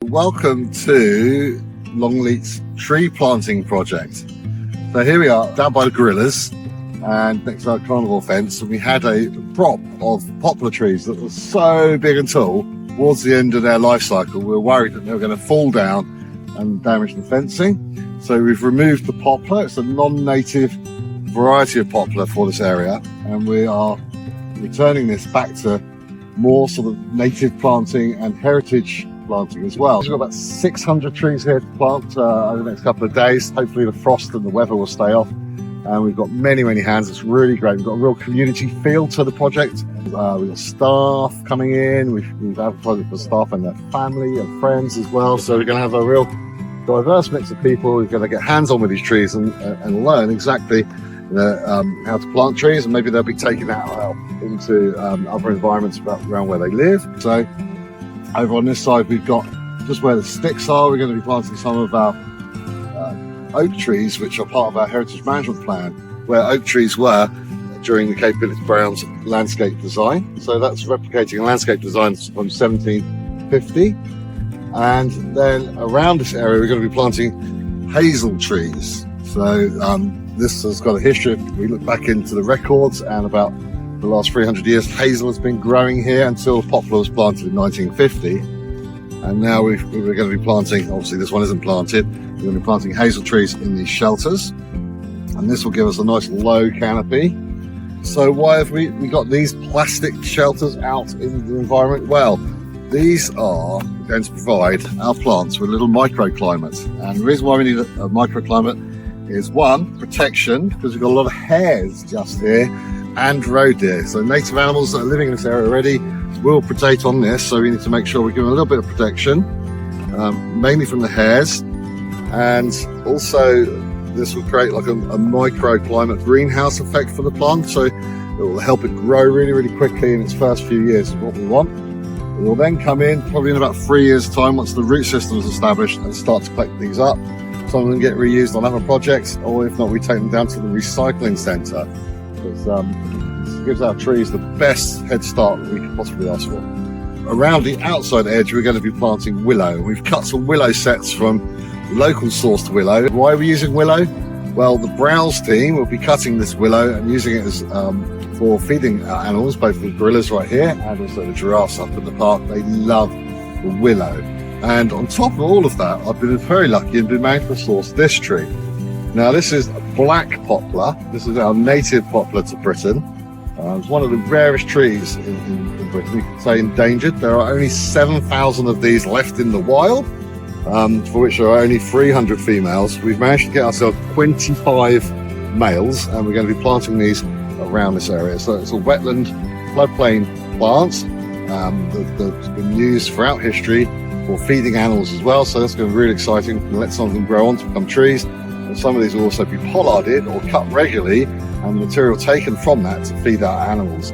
welcome to Longleat's tree planting project. So here we are down by the gorillas and next to our carnivore fence, and we had a crop of poplar trees that were so big and tall towards the end of their life cycle. We were worried that they were going to fall down and damage the fencing. So we've removed the poplar. It's a non-native variety of poplar for this area, and we are returning this back to more sort of native planting and heritage planting as well. We've got about 600 trees here to plant over the next couple of days. Hopefully the frost and the weather will stay off. And we've got many hands. It's really great. We've got a real community feel to the project. We've got staff coming in. We've advertised it for staff and their family and friends as well. So we're going to have a real diverse mix of people. We're going to get hands-on with these trees and learn exactly how to plant trees, and maybe they'll be taken out into other environments around where they live. So over on this side, we've got just where the sticks are. We're going to be planting some of our oak trees, which are part of our heritage management plan, where oak trees were during the Cape Phillips Brown's landscape design. So that's replicating a landscape design from 1750. And then around this area, we're going to be planting hazel trees. So this has got a history. We look back into the records, and about the last 300 years, hazel has been growing here until poplar was planted in 1950. And now we're going to be planting, obviously this one isn't planted, we're going to be planting hazel trees in these shelters. And this will give us a nice low canopy. So why have we got these plastic shelters out in the environment? Well, these are going to provide our plants with little microclimates. And the reason why we need a microclimate is, one, protection, because we've got a lot of hares just here, and roe deer. So native animals that are living in this area already will predate on this, so we need to make sure we give them a little bit of protection, mainly from the hares. And also this will create like a microclimate greenhouse effect for the plant, so it will help it grow really quickly in its first few years, is what we want. It will then come in probably in about 3 years' time, once the root system is established, and start to collect these up. Some of them get reused on other projects, or if not, we take them down to the recycling centre. This gives our trees the best head start that we could possibly ask for. Around the outside edge, we're going to be planting willow. We've cut some willow sets from local sourced willow. Why are we using willow? Well, the browse team will be cutting this willow and using it as for feeding animals, both the gorillas right here and also the giraffes up in the park. They love the willow. And on top of all of that, I've been very lucky and been managed to source this tree. Now, this is a black poplar. This is our native poplar to Britain. It's one of the rarest trees in Britain. We could say endangered. There are only 7,000 of these left in the wild, for which there are only 300 females. We've managed to get ourselves 25 males, and we're going to be planting these around this area. So it's a wetland floodplain plant that's been used throughout history for feeding animals as well, so that's going to be really exciting. We'll let some of them grow on to become trees, and some of these will also be pollarded or cut regularly, and the material taken from that to feed our animals.